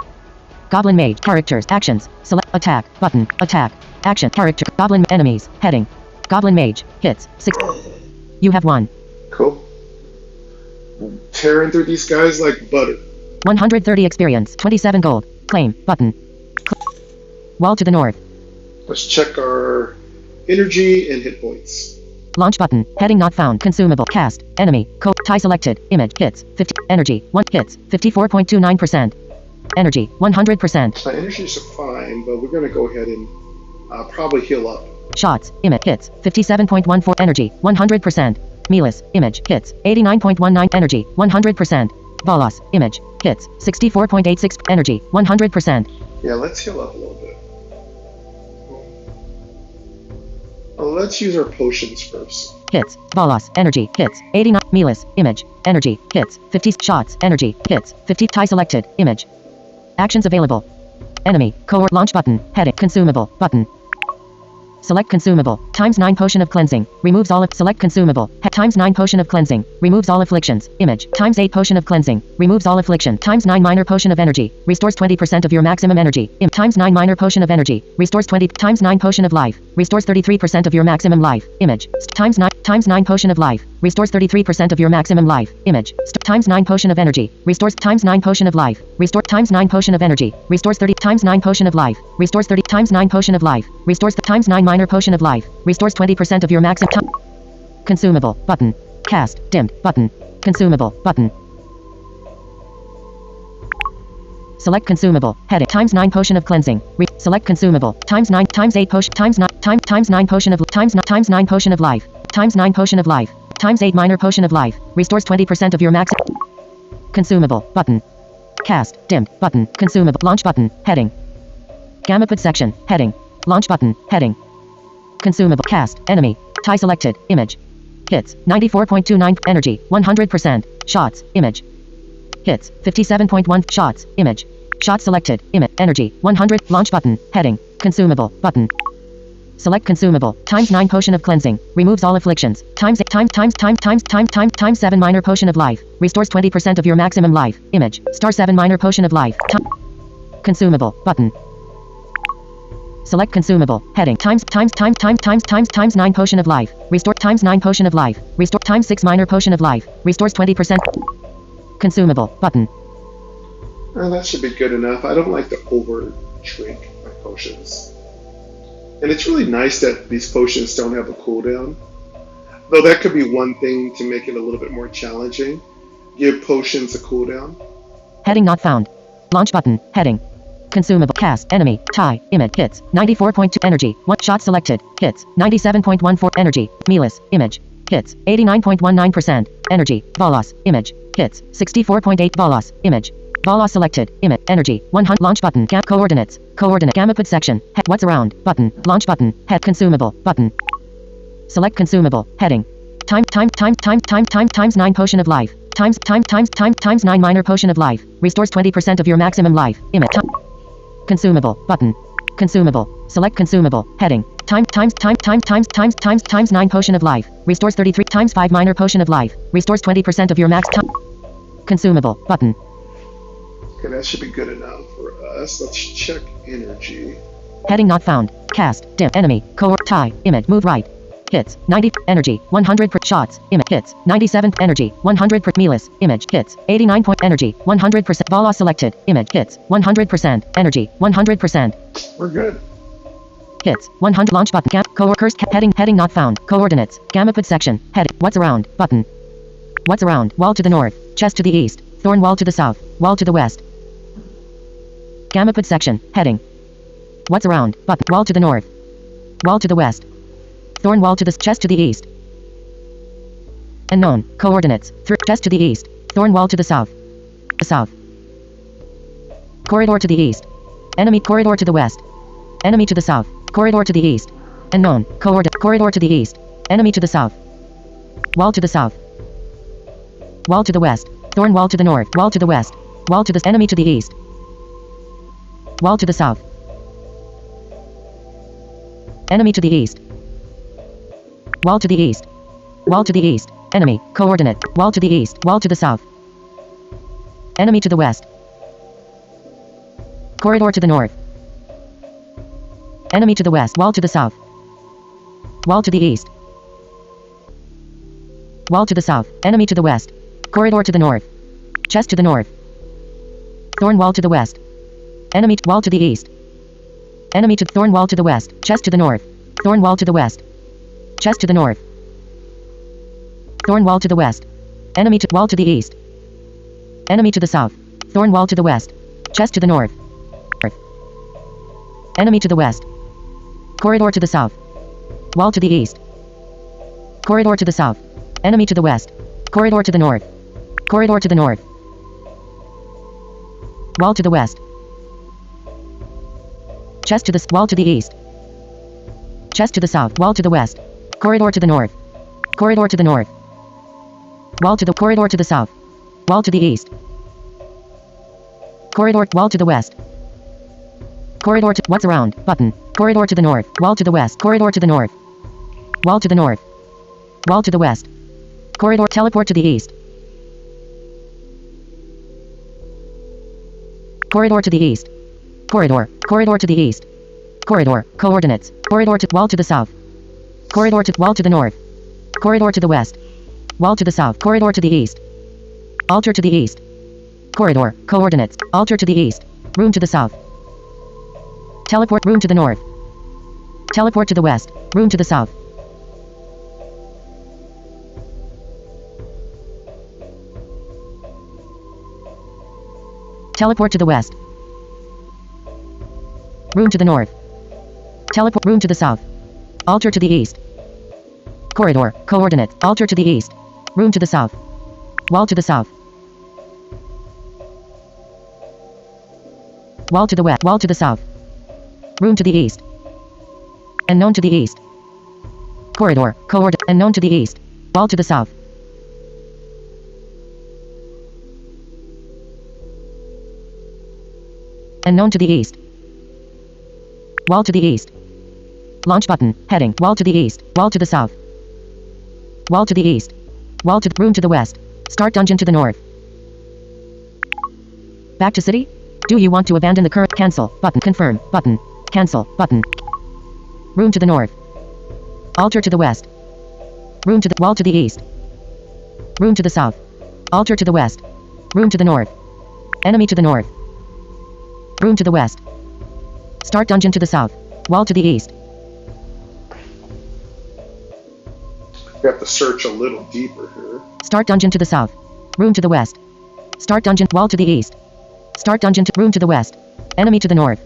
Goblin mage. Characters. Actions. Select. Attack. Button. Attack. Action. Character. Goblin. Enemies. Heading. Goblin mage. Hits. 6. You have 1. Cool. Tearing through these guys like butter. 130 experience. 27 gold. Claim. Button. Wall to the north. Let's check our energy and hit points. Launch button. Heading not found. Consumable. Cast. Enemy. Tie selected. Image. Hits. 50. Energy. 1. Hits. 54.29%. Energy. 100%. My energies are fine, but we're going to go ahead and probably heal up. Shots. Image. Hits. 57.14. Energy. 100%. Melis. Image. Hits. 89.19. Energy. 100%. Bolos. Image. Hits. 64.86. Energy. 100%. Yeah, let's heal up a little bit. Let's use our potions first. Hits. Bolos. Energy. Hits. 89. Melis. Image. Energy. Hits. 50. Shots. Energy. Hits. 50. Tie selected. Image. Actions available. Enemy. Cohort. Launch button. Heading. Consumable. Button. Select consumable. Times 9 potion of cleansing. Removes all of. Select consumable. Times 9 potion of cleansing. Removes all afflictions. Image. Times 8 potion of cleansing. Removes all affliction. Times 9 minor potion of energy. Restores 20% of your maximum energy. Times 9 minor potion of energy. Restores 20. Times 9 potion of life. Restores 33% of your maximum life. Image. Times 9 potion of life. Restores 33% of your maximum life. Image. Times 9 potion of energy. Restores times 9 potion of life. Restore times 9 potion of energy. Restores 30 times 9 potion of life. Restores 30 times 9 potion of life. Restores the times 9 minor potion of life. Restores 20% of your maximum. Consumable. Button. Cast. Dimmed. Button. Consumable. Button. Select consumable. Heading. Times 9 potion of cleansing. Select consumable. Times 9 times 8 potion. Times 9 times 9 potion of times 9 potion of life. Times 9 potion of life. Times 8 minor potion of life. Restores 20% of your max. Consumable. Button. Cast. Dimmed. Button. Consumable. Launch button. Heading. Gamapad section. Heading. Launch button. Heading. Consumable. Cast. Enemy. Tie selected. Image. Hits. 94.29. Energy. 100%. Shots. Image. Hits. 57.1. Shots. Image. Shot selected. Image. Energy. 100. Launch button. Heading. Consumable. Button. Select consumable. Times 9 potion of cleansing. Removes all afflictions. Times 7 minor potion of life. Restores 20% of your maximum life. Image. Star 7 minor potion of life. Consumable. Button. Select consumable. Heading. Times 9 potion of life. Restore times 9 potion of life. Restore times 6 minor potion of life. Restores 20%. Consumable. Button. Well, that should be good enough. I don't like to over drink my potions. And it's really nice that these potions don't have a cooldown. Though that could be one thing to make it a little bit more challenging. Give potions a cooldown. Heading not found. Launch button. Heading. Consumable. Cast. Enemy. Tie. Image. Hits. 94.2. Energy. 1. Shot selected. Hits. 97.14. Energy. Melis. Image. Hits. 89.19%. Energy. Bolos. Image. Hits. 64.8. Bolos. Image. Bolos selected. Image. Energy. 100. Launch button. Coordinates. Coordinate. Gamapad section. What's around. Button. Launch button. Head. Consumable. Button. Select consumable. Heading. Times 9 potion of life. Times 9 minor potion of life. Restores 20% of your maximum life. Image. Consumable. Button. Consumable. Select consumable. Heading. Times 9 potion of life. Restores 33 times 5 minor potion of life. Restores 20% of your max. Consumable. Button. Okay, that should be good enough for us. Let's check energy. Heading not found. Cast. Dim. Enemy. Tie. Image. Move right. Hits. 90. Energy. 100 per shots. Image. Hits. 97. Energy. 100 per Melis. Image. Hits. 89 point. Energy. 100%. Bolos selected. Image. Hits. 100%. Energy. 100%. We're good. Hits. 100. Launch button. Cursed. Heading not found. Coordinates. Gamapad section. Heading. What's around. Button. What's around. Wall to the north. Chest to the east. Thorn wall to the south. Wall to the west. Gamapad section. Heading. What's around. Button. Wall to the north. Wall to the west. Thorn wall to the chest to the east. Unknown. Coordinates. Chest to the east. Thorn wall to the south. The south. Corridor to the east. Enemy corridor to the west. Enemy to the south. Corridor to the east. Unknown. Corridor to the east. Enemy to the south. Wall to the south. Wall to the west. Thorn wall to the north. Wall to the west. Wall to the enemy to the east. Wall to the south. Enemy to the east. Wall to the east. Wall to the east. Enemy. Coordinate. Wall to the east. Wall to the south. Enemy to the west. Corridor to the north. Enemy to the west. Wall to the south. Wall to the east. Wall to the south. Enemy to the west. Corridor to the north. Chest to the north. Thorn wall to the west. Enemy wall to the east. Enemy to thorn wall to the west. Chest to the north. Thorn wall to the west. Chest to the north. Thorn wall to the west. Enemy to wall to the east. Enemy to the south. Thorn wall to the west. Chest to the north. Enemy to the west. Corridor to the south. Wall to the east. Corridor to the south. Enemy to the west. Corridor to the north. Corridor to the north. Wall to the west. Chest to the wall to the east. Chest to the south. Wall to the west. Corridor to the north. Corridor to the north. Wall to the corridor to the south. Wall to the east. Corridor wall to the west. Corridor to what's around button. Corridor to the north. Wall to the west. Corridor to the north. Wall to the north. Wall to the west. Corridor teleport to the east. Corridor to the east. Corridor. Corridor to the east. Corridor. Coordinates. Corridor to wall to the south. Corridor to wall to the north. Corridor to the west. Wall to the south. Corridor to the east. Altar to the east. Corridor. Coordinates. Altar to the east. Room to the south. Teleport room to the north. Teleport to the west. Room to the south. Teleport to the west. Room to the north. Teleport room to the south. Altar to the east. Corridor. Coordinates. Altar to the east. Room to the south. Wall to the south. Wall to the west. Wall to the south. Room to the east. Unknown to the east. Corridor. Coordinate. Unknown to the east. Wall to the south. Unknown to the east. Wall to the east. Launch button. Heading. Wall to the east. Wall to the south. Wall to the east. Wall to room to the west. Start dungeon to the north. Back to city? Do you want to abandon the current cancel button? Confirm button. Cancel button. Room to the north. Altar to the west. Room to the wall to the east. Room to the south. Altar to the west. Room to the north. Enemy to the north. Room to the west. Start dungeon to the south. Wall to the east. We have to search a little deeper here. Start dungeon to the south. Room to the west. Start dungeon wall to the east. Start dungeon to room to the west. Enemy to the north.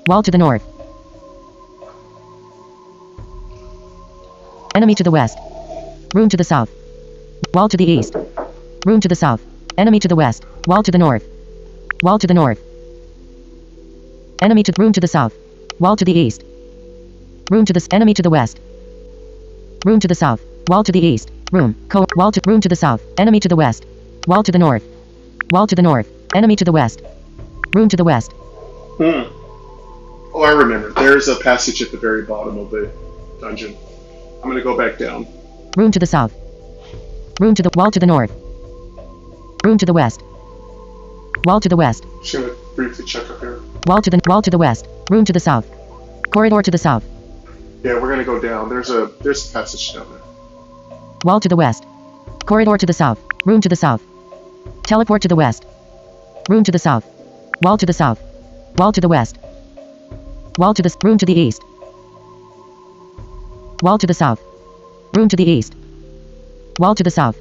Wall to the north. Enemy to the west. Room to the south. Wall to the east. Room to the south. Enemy to the west. Wall to the north. Wall to the north. Enemy to room to the south. Wall to the east. Room to the enemy to the west. Room to the south. Wall to the east. Room. Wall to room to the south. Enemy to the west. Wall to the north. Wall to the north. Enemy to the west. Room to the west. Oh, I remember. There's a passage at the very bottom of the dungeon. I'm going to go back down. Room to the south. Room to the wall to the north. Room to the west. Wall to the west. Just going to briefly check up here. Wall to the west. Room to the south. Corridor to the south. Yeah, we're going to go down. There's a passage down there. Wall to the west. Corridor to the south. Room to the south. Teleport to the west. Room to the south. Wall to the south. Wall to the west. Wall to the room to the east. Wall to the south. Room to the east. Wall to the south.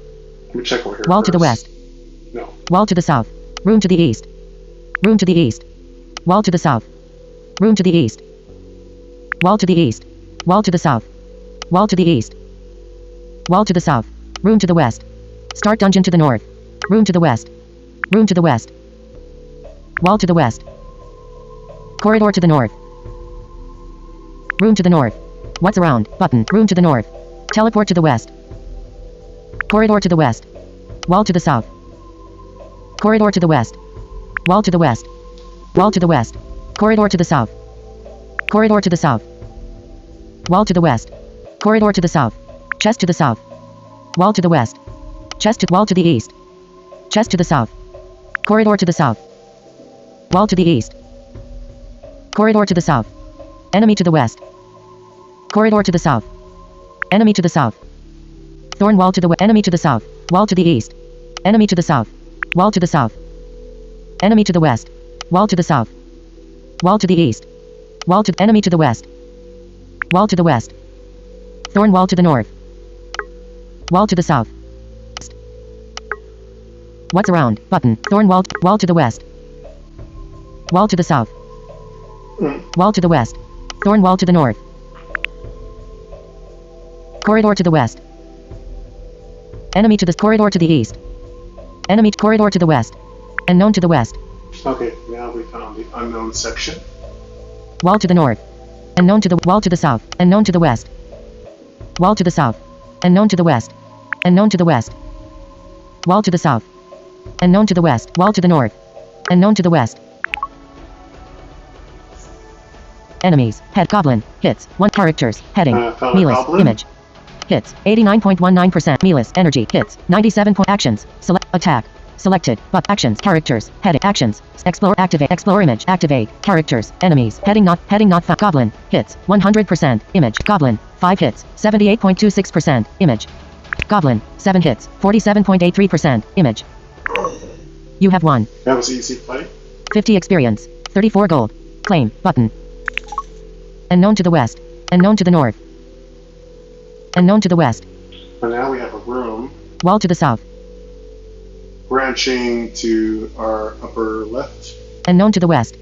Let me check over here. Wall first. to the west. No. Wall to the south. Room to the east. Room to the east. Wall to the south. Room to the east. Wall to the east. Wall to the south. Wall to the east. Wall to the south. Room to the west. Start dungeon to the north. Room to the west. Room to the west. Wall to the west. Corridor to the north. Room to the north. What's around button. Room to the north. Teleport to the west. Corridor to the west. Wall to the south. Corridor to the west. Wall to the west. Wall to the west. Corridor to the south. Corridor to the south. Wall to the west. Corridor to the south. Chest to the south. Wall to the west. Chest to wall to the east. Chest to the south. Corridor to the south. Wall to the east. Corridor to the south. Enemy to the west. Corridor to the south. Enemy to the south. Thorn wall to the west. Enemy to the south. Wall to the east. Enemy to the south. Wall to the south. Enemy to the west. Wall to the south. Wall to the east. Wall to enemy to the west. Wall to the west. Thorn wall to the north. Wall to the south. What's around? Button. Thorn wall. Wall to the west. Wall to the south. Wall to the west. Thorn wall to the north. Corridor to the west. Enemy to the corridor to the east. Enemy corridor to the west. Unknown to the west. Okay, now we found the unknown section. Wall to the north. Unknown to the wall to the south. Unknown to the west. Wall to the south. Unknown to the west. Unknown to the west. Wall to the south. Unknown to the west. Wall to the north. Unknown to the west. Enemies. Head goblin. Hits. 1 characters. Heading. Melis. Image. Hits. 89.19%. Melis. Energy. Hits. 97 point. Actions. Select. Attack. Selected. But actions. Characters. Heading. Actions. Explore. Activate. Explore image. Activate. Characters. Enemies. Heading not found. Goblin. Hits. 100%. Image. Goblin. 5 hits. 78.26%. Image. Goblin. 7 hits. 47.83%. Image. You have won. That was easy fight. 50 experience. 34 gold. Claim. Button. Unknown to the west. Unknown to the north. Unknown to the west. And now we have a room Wall to the south. branching to our upper left. Unknown to the west.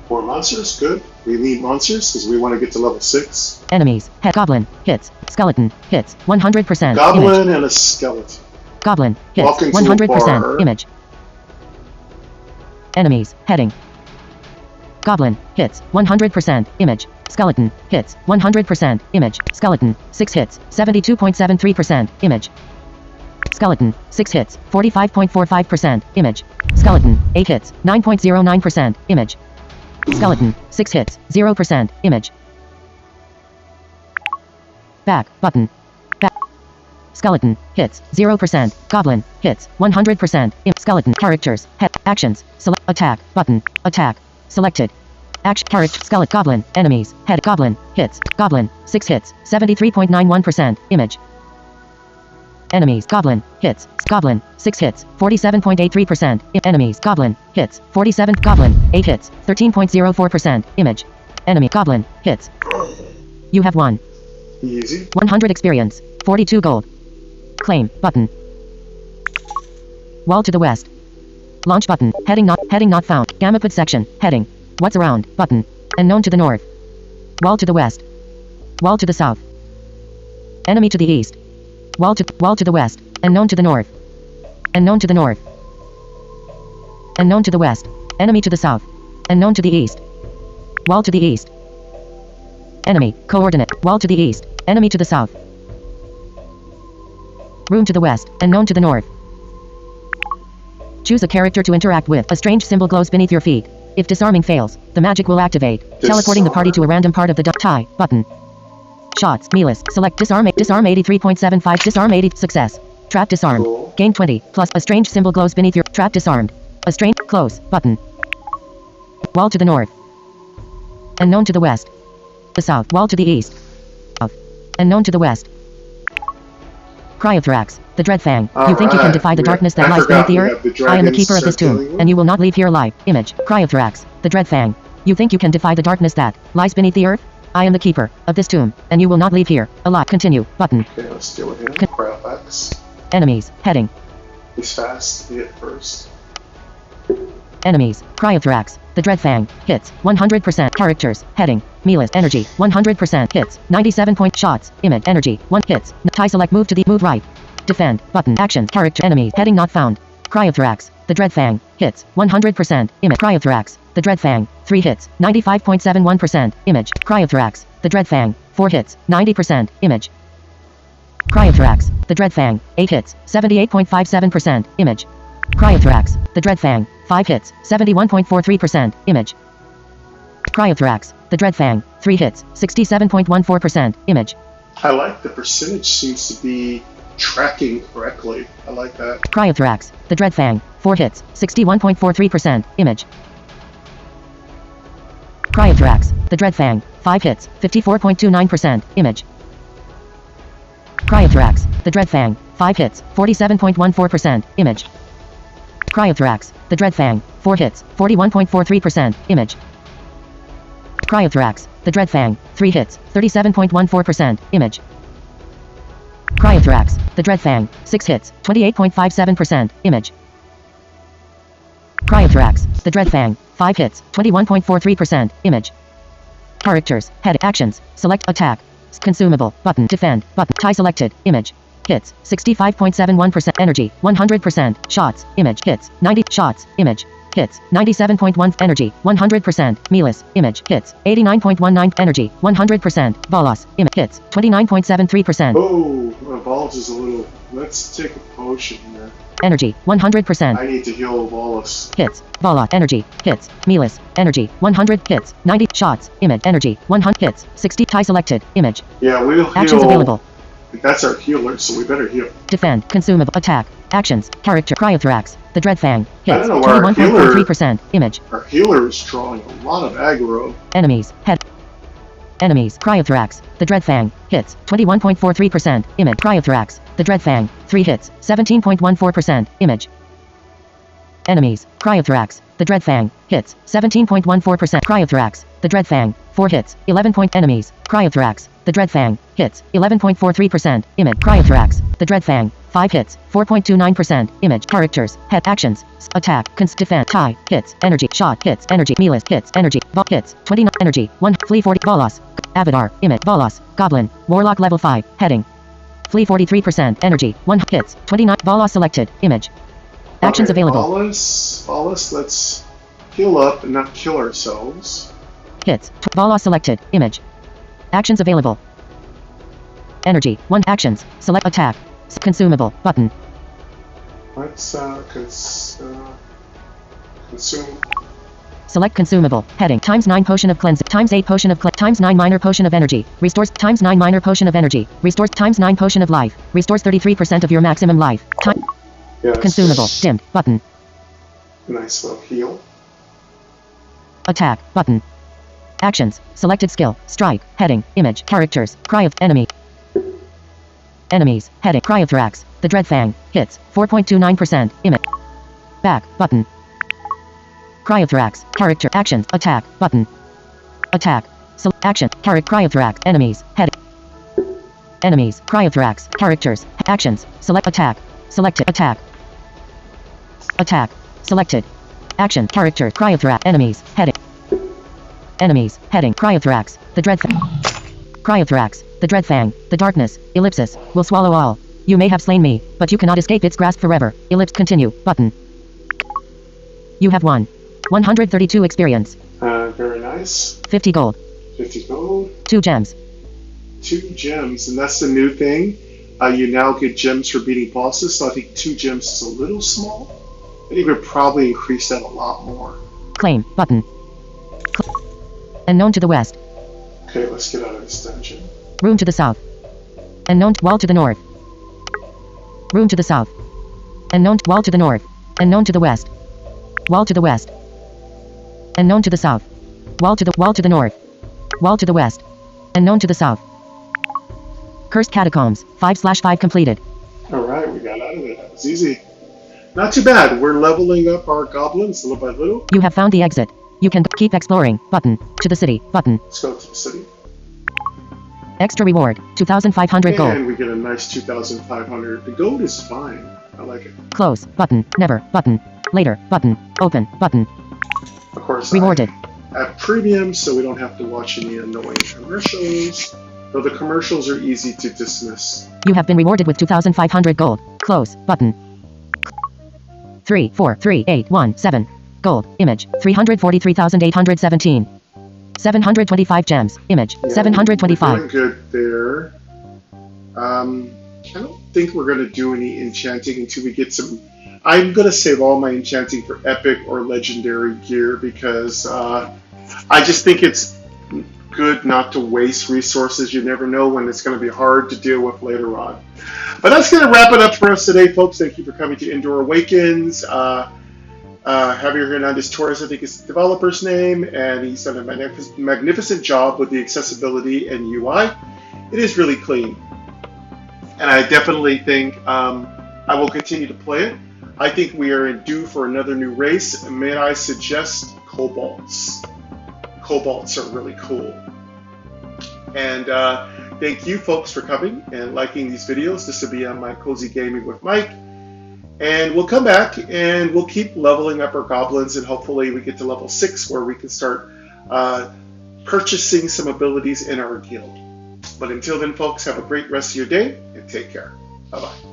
More monsters, good. We need monsters because we want to get to level 6. Enemies. Head goblin. Hits. Skeleton. Hits. 100%. Goblin Image. and a skeleton. Goblin. Hits. Walk into a 100%. bar. Image. Enemies. Heading. Goblin. Hits. 100%. Image. Skeleton. Hits. 100%. Image. Skeleton. 6 hits. 72.73%. Image. Skeleton. 6 hits. 45.45%. Image. Skeleton. 8 hits. 9.09%. Image. Skeleton. 6 hits. 0%. Image. Back. Button. Back. Skeleton. Hits. 0%. Goblin. Hits. 100%. Skeleton. Characters. Head. Actions. Select. Attack. Button. Attack. Selected. Action. Character. Skeleton. Goblin. Enemies. Head. Goblin. Hits. Goblin. 6 hits. 73.91%. Image. Enemies. Goblin. Hits. Goblin. 6 hits. 47.83%. Enemies. Goblin. Hits. 47. Goblin. 8 hits. 13.04%. Image. Enemy. Goblin. Hits. You have won. Easy. 100 experience. 42 gold. Claim. Button. Wall to the west. Launch button. Heading not found. Gamapad section. Heading. What's around? Button. Unknown to the north. Wall to the west. Wall to the south. Enemy to the east. Wall to the west. Unknown to the north. Unknown to the north. Unknown to the west. Enemy to the south. Unknown to the east. Wall to the east. Enemy. Coordinate. Wall to the east. Enemy to the south. Room to the west. Unknown to the north. Choose a character to interact with. A strange symbol glows beneath your feet. If disarming fails, the magic will activate, teleporting the party to a random part of the tie. Button. Shots. Melis. Select disarm. Disarm 83.75. Disarm 80. Success. Trap disarmed. Cool. Gain 20. Plus a strange symbol glows beneath your trap disarmed. A strange close. Button. Wall to the north. Unknown to the west. The south. Wall to the east. South. Unknown to the west. Cryothrax. The Dreadfang. You think you can defy the darkness that lies beneath the earth? I am the keeper of this tomb, and you will not leave here alive. Image. Cryothrax. The Dreadfang. You think you can defy the darkness that lies beneath the earth? I am the keeper of this tomb, and you will not leave here alive. Continue. Button. Okay, let's deal with him. Cryofax. Enemies. Heading. He's fast. He hit first. Enemies. Cryothrax. The Dreadfang. Hits. 100%. Characters. Heading. Melis. Energy. 100%. Hits. 97 point shots. Image. Energy. 1 hits. Tie select. Move to the move right. Defend. Button. Action. Character. Enemies. Heading not found. Cryothrax. The Dreadfang. Hits. 100%. Image. Cryothrax. The Dreadfang. 3 hits. 95.71%. Image. Cryothrax. The Dreadfang. 4 hits. 90%. Image. Cryothrax. The Dreadfang. 8 hits. 78.57%. Image. Cryothrax. The Dreadfang. 5 hits. 71.43%. Image. Cryothrax. The Dreadfang. 3 hits. 67.14%. Image. I like the percentage seems to be tracking correctly. I like that. Cryothorax. The Dreadfang. 4 hits. 61.43%. Image. Cryothorax. The Dreadfang. 5 hits. 54.29%. Image. Cryothorax. The Dreadfang. 5 hits. 47.14%. Image. Cryothorax. The Dreadfang. 4 hits. 41.43%. Image. Cryothorax. The Dreadfang. 3 hits. 37.14%. Image. Cryothorax. The Dreadfang. 6 hits. 28.57%. Image. Cryothorax. The Dreadfang. 5 hits. 21.43%. Image. Characters. Head. Actions. Select attack. Consumable. Button. Defend. Button. Tie selected. Image. Hits. 65.71%. Energy. 100%. Shots. Image. Hits. 90. Shots. Image. Hits. 97.1. Energy. 100%. Melis. Image. Hits. 89.19. Energy. 100%. Bolos. Image. Hits. 29.73%. Oh, my balls is a little... Let's take a potion here. Energy. 100%. I need to heal Wallace. Hits. Bolos. Energy. Hits. Melis. Energy. 100. Hits. 90. Shots. Image. Energy. 100. Hits. 60. Tie selected. Image. Yeah, we'll heal. Actions available. That's our healer, so we better heal. Defend. Consumable. Attack. Actions. Character. Cryothorax. The Dreadfang. I Hits. don't know where our 21.43%. Image. Our healer is drawing a lot of aggro. Enemies. Head. Enemies. Cryothorax. The Dreadfang. Hits. 21.43%. Image. Cryothorax. The Dreadfang. 3 hits. 17.14%. Image. Enemies. Cryothorax. The Dreadfang. Hits. 17.14%. Cryothorax. The Dreadfang. 4 hits. 11 point enemies. Cryothorax. The Dreadfang. Hits. 11.43%. Image. Cryothorax. The Dreadfang. 5 hits. 4.29%. Image. Characters. Head. Actions. Attack. Defend. Tie. Hits. Energy. Shot. Hits. Energy. Melis. Hits. Energy. Hits. 29. Energy. 1. Flee 40. Bolos. Avatar. Image. Bolos. Goblin. Warlock level 5. Heading. Flee 43%. Energy. 1. Hits. 29. Bolos selected. Image. Actions available. Wallace, let's heal up and not kill ourselves. Hits. Bolos selected. Image. Actions available. Energy. 1. Actions. Select attack. Consumable. Button. Let's consume. Select consumable. Heading. Times 9 potion of cleanse. Times 8 potion of times 9 minor potion of energy. Restores. Times 9 minor potion of energy. Restores. Times 9 potion of life. Restores 33% of your maximum life. Time. Yes. Consumable. Dimmed. Button. Nice little heal. Attack. Button. Actions. Selected skill. Strike. Heading. Image. Characters. Cry of enemy. Enemies. Heading. Cryothorax. The Dreadfang. Hits. 4.29%. Image. Back. Button. Cryothorax. Character. Actions. Attack. Button. Attack. Action. Cryothorax. Enemies. Head. Enemies. Cryothorax. Characters. Actions. Select attack. Selected. Attack. Attack. Selected. Action. Character. Cryothorax. Enemies. Heading. Enemies. Heading. Cryothorax. The Dreadfang. Cryothorax. The Dreadfang. The darkness. Ellipsis. Will swallow all. You may have slain me, but you cannot escape its grasp forever. Ellipse. Continue. Button. You have won. 132 experience. Very nice. 50 gold. 50 gold. 2 gems. 2 gems, and that's the new thing. You now get gems for beating bosses, so I think 2 gems is a little small. I think we'd probably increase that a lot more. Claim. Button. Unknown to the west. Okay, let's get out of this dungeon. Room to the south. Unknown. Wall to the north. Room to the south. Unknown. Wall to the north. Unknown to the west. Wall to the west. Unknown to the south. Wall to the north. Wall to the west. Unknown to the south. Cursed Catacombs. 5/5 completed. Alright, we got out of it. That was easy. Not too bad. We're leveling up our goblins little by little. You have found the exit. You can keep exploring. Button. To the city. Button. Let's go to the city. Extra reward. 2,500 gold. And we get a nice 2,500. The gold is fine. I like it. Close. Button. Never. Button. Later. Button. Open. Button. Of course, rewarded. I have premium, so we don't have to watch any annoying commercials. Though the commercials are easy to dismiss. You have been rewarded with 2,500 gold. Close. Button. 343,817. Gold. Image. 343,817. 725 gems. Image. Yeah, 725. We're doing good there. I don't think we're going to do any enchanting until we get some... I'm going to save all my enchanting for epic or legendary gear because I just think it's good not to waste resources. You never know when it's going to be hard to deal with later on. But that's going to wrap it up for us today, folks. Thank you for coming to Endor Awakens. Javier Hernandez Torres, I think is the developer's name, and he's done a magnificent job with the accessibility and UI. It is really clean, and I definitely think I will continue to play it. I think we are due for another new race. May I suggest kobolds? Kobolds are really cool. And thank you, folks, for coming and liking these videos. This will be on my Cozy Gaming with Mike. And we'll come back and we'll keep leveling up our goblins, and hopefully we get to level 6 where we can start purchasing some abilities in our guild. But until then, folks, have a great rest of your day and take care. Bye-bye.